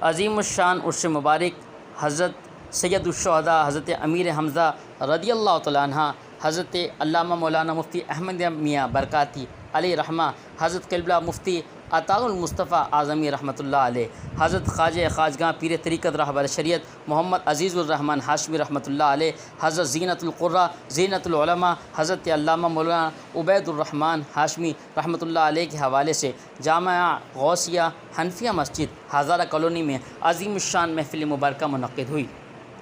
عظیم الشان عرس مبارک حضرت سید الشہداء حضرت امیر حمزہ رضی اللہ تعالیٰ عنہ، حضرت علامہ مولانا مفتی احمد میاں برکاتی علیہ رحمہ، حضرت قبلہ مفتی عطاء المصطفیٰ اعظمی رحمۃ اللہ علیہ، حضرت خواجہ خواجگاں پیر طریقت رہبر شریعت محمد عزیز الرحمن ہاشمی رحمۃ اللہ علیہ، حضرت زینت القرہ زینت العلماء حضرت علامہ مولانا عبید الرحمن ہاشمی رحمۃ اللہ علیہ کے حوالے سے جامعہ غوثیہ حنفیہ مسجد ہزارہ کالونی میں عظیم الشان محفل مبارکہ منعقد ہوئی،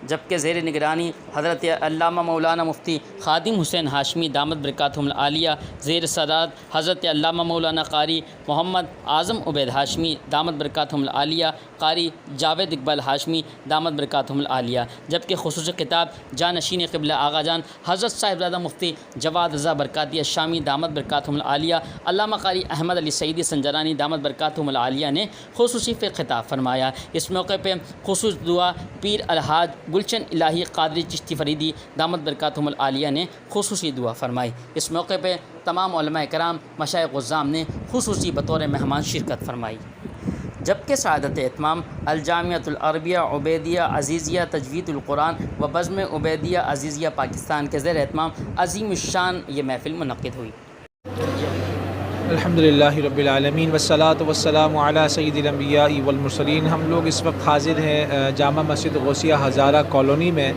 جبکہ زیر نگرانی حضرت علامہ مولانا مفتی خادم حسین ہاشمی دامت برکاتہم العالیہ، زیر صدارت حضرت علامہ مولانا قاری محمد اعظم عبید ہاشمی دامت برکاتہم العالیہ، قاری جاوید اقبال ہاشمی دامت برکاتہم العالیہ، جبکہ خصوصی خطاب جانشین قبلہ آغا جان حضرت صاحبزادہ مفتی جواد رضا برکاتی الشامی دامت برکاتہم العالیہ، علامہ قاری احمد علی سعیدی سنجرانی دامت برکاتہم العالیہ نے خصوصی خطاب فرمایا۔ اس موقع پہ خصوص دعا پیر الحاج گلچن الہی قادری چشتی فریدی دامت برکاتہم العالیہ نے خصوصی دعا فرمائی۔ اس موقع پہ تمام علماء کرام مشائخ عظام نے خصوصی بطور مہمان شرکت فرمائی، جبکہ سعادت اتمام الجامعۃ العربیہ عبیدیہ عزیزیہ تجوید القرآن و بزم عبیدیہ عزیزیہ پاکستان کے زیر اہتمام عظیم الشان یہ محفل منعقد ہوئی۔ الحمدللہ رب العالمین والصلاة والسلام علی سید الانبیاء والمرسلین۔ ہم لوگ اس وقت حاضر ہیں جامع مسجد غوثیہ ہزارہ کالونی میں،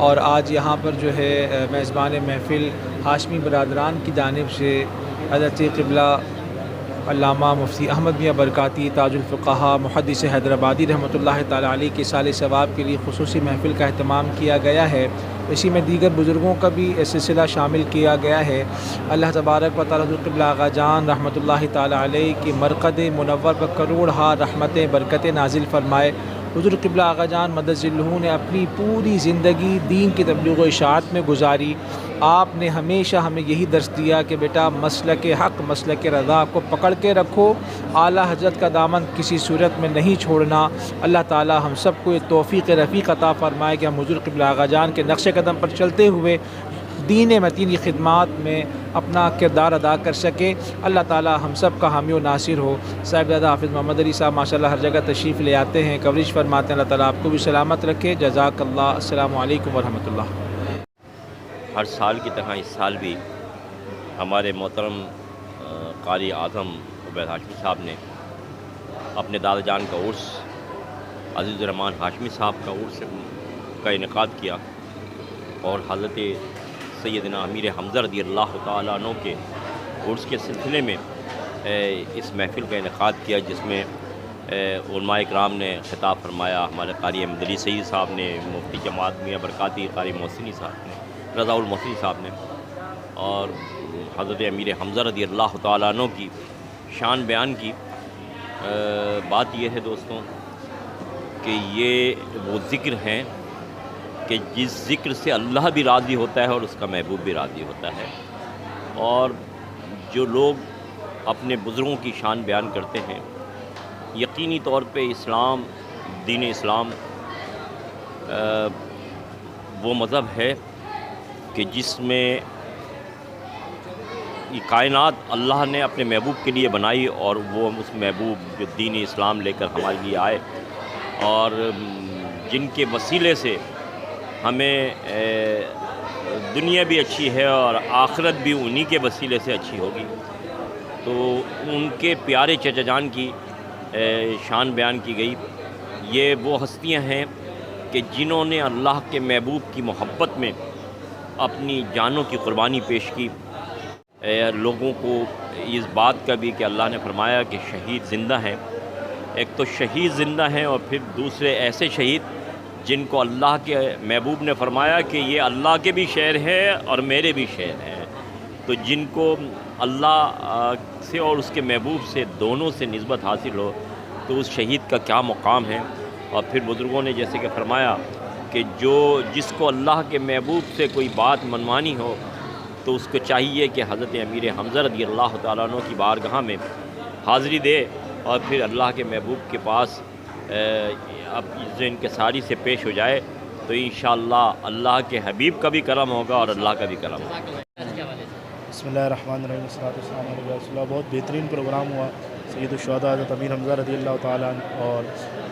اور آج یہاں پر جو ہے میزبان محفل ہاشمی برادران کی جانب سے حضرت قبلہ علامہ مفتی احمد میاں برکاتی تاج الفقہاء محدث حیدرآبادی رحمۃ اللہ تعالیٰ علیہ کے سال ثواب کے لیے خصوصی محفل کا اہتمام کیا گیا ہے۔ اسی میں دیگر بزرگوں کا بھی سلسلہ شامل کیا گیا ہے۔ اللہ تبارک و تعالیٰ قبلہ آغا جان رحمۃ اللہ تعالیٰ علیہ کی مرقد منور پر کروڑ ہا رحمتیں برکتیں نازل فرمائے۔ حضور قبلہ آغا جان مدد ذلہ نے اپنی پوری زندگی دین کی تبلیغ و اشاعت میں گزاری۔ آپ نے ہمیشہ ہمیں یہی درس دیا کہ بیٹا مسلک حق مسلک رضا کو پکڑ کے رکھو، اعلیٰ حضرت کا دامن کسی صورت میں نہیں چھوڑنا۔ اللہ تعالی ہم سب کو یہ توفیق رفیق عطا فرمائے کہ ہم حضور قبلہ آغا جان کے نقش قدم پر چلتے ہوئے دین متین کی خدمات میں اپنا کردار ادا کر سکے۔ اللہ تعالی ہم سب کا حامی و ناصر ہو۔ صاحبزادہ حافظ محمد علی صاحب ماشاءاللہ ہر جگہ تشریف لے آتے ہیں، کوریج فرماتے ہیں۔ اللہ تعالیٰ آپ کو بھی سلامت رکھے۔ جزاک اللہ۔ السلام علیکم ورحمۃ اللہ۔ ہر سال کی طرح اس سال بھی ہمارے محترم قاری اعظم عبید ہاشمی صاحب نے اپنے دادا جان کا عرس عزیز الرحمن ہاشمی صاحب کا عرس کا انعقاد کیا، اور حضرت سیدنا امیر حمزہ رضی اللہ تعالیٰ عنہ کے عرس کے سلسلے میں اس محفل کا انعقاد کیا، جس میں علماء اکرام نے خطاب فرمایا۔ ہمارے قاری احمد علی سعید صاحب نے، مفتی جماعت میاں برکاتی قاری محسنی صاحب نے، رضا المحسنی صاحب نے، اور حضرت امیر حمزہ رضی اللہ تعالیٰ عنہ کی شان بیان کی۔ بات یہ ہے دوستوں کہ یہ وہ ذکر ہیں کہ جس ذکر سے اللہ بھی راضی ہوتا ہے اور اس کا محبوب بھی راضی ہوتا ہے، اور جو لوگ اپنے بزرگوں کی شان بیان کرتے ہیں، یقینی طور پہ اسلام دین اسلام وہ مذہب ہے کہ جس میں یہ کائنات اللہ نے اپنے محبوب کے لیے بنائی، اور وہ اس محبوب جو دین اسلام لے کر ہمارے لیے آئے، اور جن کے وسیلے سے ہمیں دنیا بھی اچھی ہے اور آخرت بھی انہی کے وسیلے سے اچھی ہوگی۔ تو ان کے پیارے چچا جان کی شان بیان کی گئی۔ یہ وہ ہستیاں ہیں کہ جنہوں نے اللہ کے محبوب کی محبت میں اپنی جانوں کی قربانی پیش کی۔ لوگوں کو اس بات کا بھی کہ اللہ نے فرمایا کہ شہید زندہ ہیں، ایک تو شہید زندہ ہیں، اور پھر دوسرے ایسے شہید جن کو اللہ کے محبوب نے فرمایا کہ یہ اللہ کے بھی شعر ہیں اور میرے بھی شعر ہیں۔ تو جن کو اللہ سے اور اس کے محبوب سے دونوں سے نسبت حاصل ہو تو اس شہید کا کیا مقام ہے۔ اور پھر بزرگوں نے جیسے کہ فرمایا کہ جس کو اللہ کے محبوب سے کوئی بات منوانی ہو تو اس کو چاہیے کہ حضرت امیر حمزہ رضی اللہ تعالیٰ عنہ کی بارگاہ میں حاضری دے، اور پھر اللہ کے محبوب کے پاس اب ان کے ساری سے پیش ہو جائے، تو انشاءاللہ اللہ کے حبیب کا بھی کرم ہوگا اور اللہ کا بھی کرم ہوگا۔ بسم اللہ الرحمن الرحیم والصلاۃ والسلام علی رسول اللہ. بہت بہترین پروگرام ہوا. سید الشہداء حضرت امیر حمزہ رضی اللہ تعالیٰ عنہ اور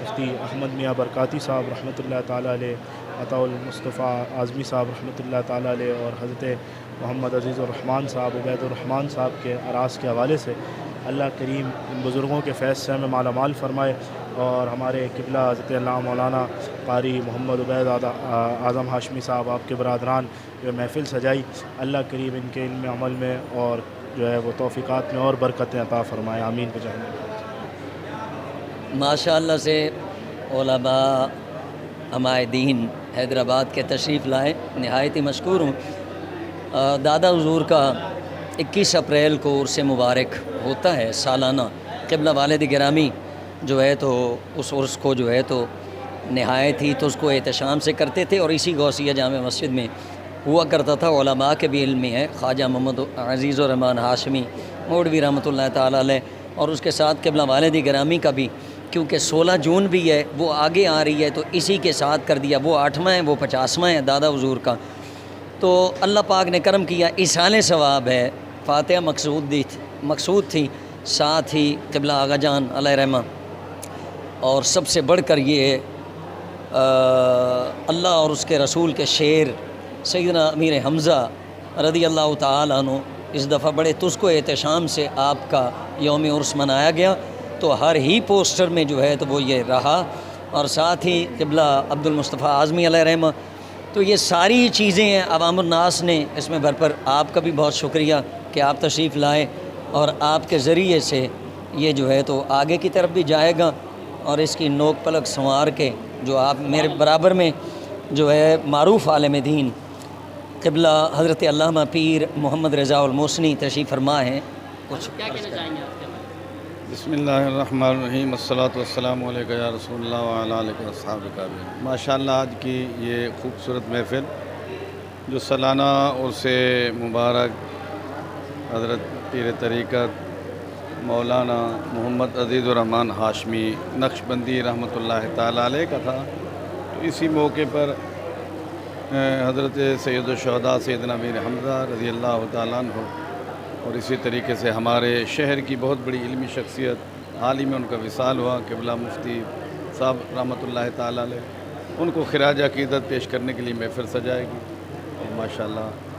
مفتی احمد میاں برکاتی صاحب رحمۃ اللہ تعالیٰ علیہ، عطا المصطفیٰ اعظمی صاحب رحمۃ اللہ تعالیٰ علیہ، اور حضرت محمد عزیز الرحمن صاحب، عبید الرحمن صاحب کے اراس کے حوالے سے اللہ کریم ان بزرگوں کے فیض سے ہمیں مالا مال فرمائے، اور ہمارے قبلہ حضرت علامہ مولانا قاری محمد عبید اعظم ہاشمی صاحب، آپ کے برادران جو محفل سجائی، اللہ کریم ان کے علم عمل میں اور جو ہے وہ توفیقات میں اور برکتیں عطا فرمائے. آمین بجاہ. ماشاء اللہ سے علماء ہمارے دین حیدرآباد کے تشریف لائے، نہایت ہی مشکور ہوں. دادا حضور کا 21 اپریل کو عرس مبارک ہوتا ہے سالانہ. قبلہ والد گرامی جو ہے تو اس عرس کو جو ہے تو نہایت ہی تو اس کو احتشام سے کرتے تھے، اور اسی غوثیہ جامع مسجد میں ہوا کرتا تھا. علماء کے بھی علم میں ہے، خواجہ محمد عزیز الرحمن ہاشمی مولوی رحمۃ اللہ تعالیٰ علیہ، اور اس کے ساتھ قبلہ والد گرامی کا بھی، کیونکہ 16 جون بھی ہے وہ آگے آ رہی ہے تو اسی کے ساتھ کر دیا. وہ 8واں ہے، وہ 50واں ہے دادا حضور کا. تو اللہ پاک نے کرم کیا، ایصال ثواب ہے. فاتحہ مقصود تھی، ساتھ ہی قبلہ آغا جان علیہ رحمہ، اور سب سے بڑھ کر یہ اللہ اور اس کے رسول کے شعر سیدنا امیر حمزہ رضی اللہ تعالیٰ عنہ. اس دفعہ بڑے تسک و احتشام سے آپ کا یوم عرس منایا گیا، تو ہر ہی پوسٹر میں جو ہے تو وہ یہ رہا، اور ساتھ ہی قبلہ عبد المصطفیٰ اعظمی علیہ رحمہ. تو یہ ساری چیزیں ہیں عوام الناس نے اس میں بھر پر. آپ کا بھی بہت شکریہ کہ آپ تشریف لائے، اور آپ کے ذریعے سے یہ جو ہے تو آگے کی طرف بھی جائے گا، اور اس کی نوک پلک سنوار کے جو آپ میرے برابر میں جو ہے معروف عالم دین قبلہ حضرت علامہ پیر محمد رضا المحسنی تشریف فرما ہیں. کچھ کیا کہنا چاہیں گے آپ کے بارے؟ بسم اللہ الرحمن الرحیم، الصلاۃ والسلام علیک یا رسول اللہ وعلی آلہ وصحبہ اجمعین. ماشاء اللہ آج کی یہ خوبصورت محفل جو سالانہ عرس مبارک حضرت پیر طریقت مولانا محمد عزیز الرحمن ہاشمی نقشبندی رحمۃ اللہ تعالیٰ علیہ کا تھا، تو اسی موقع پر حضرت سید الشہداء سیدنا امیر حمزہ رضی اللہ تعالیٰ عنہ، اور اسی طریقے سے ہمارے شہر کی بہت بڑی علمی شخصیت حال ہی میں ان کا وصال ہوا، قبلہ مفتی صاحب رحمۃ اللہ تعالیٰ علیہ. ان کو خراج عقیدت پیش کرنے کے لیے محفل سجائے گی، اور ماشاء اللہ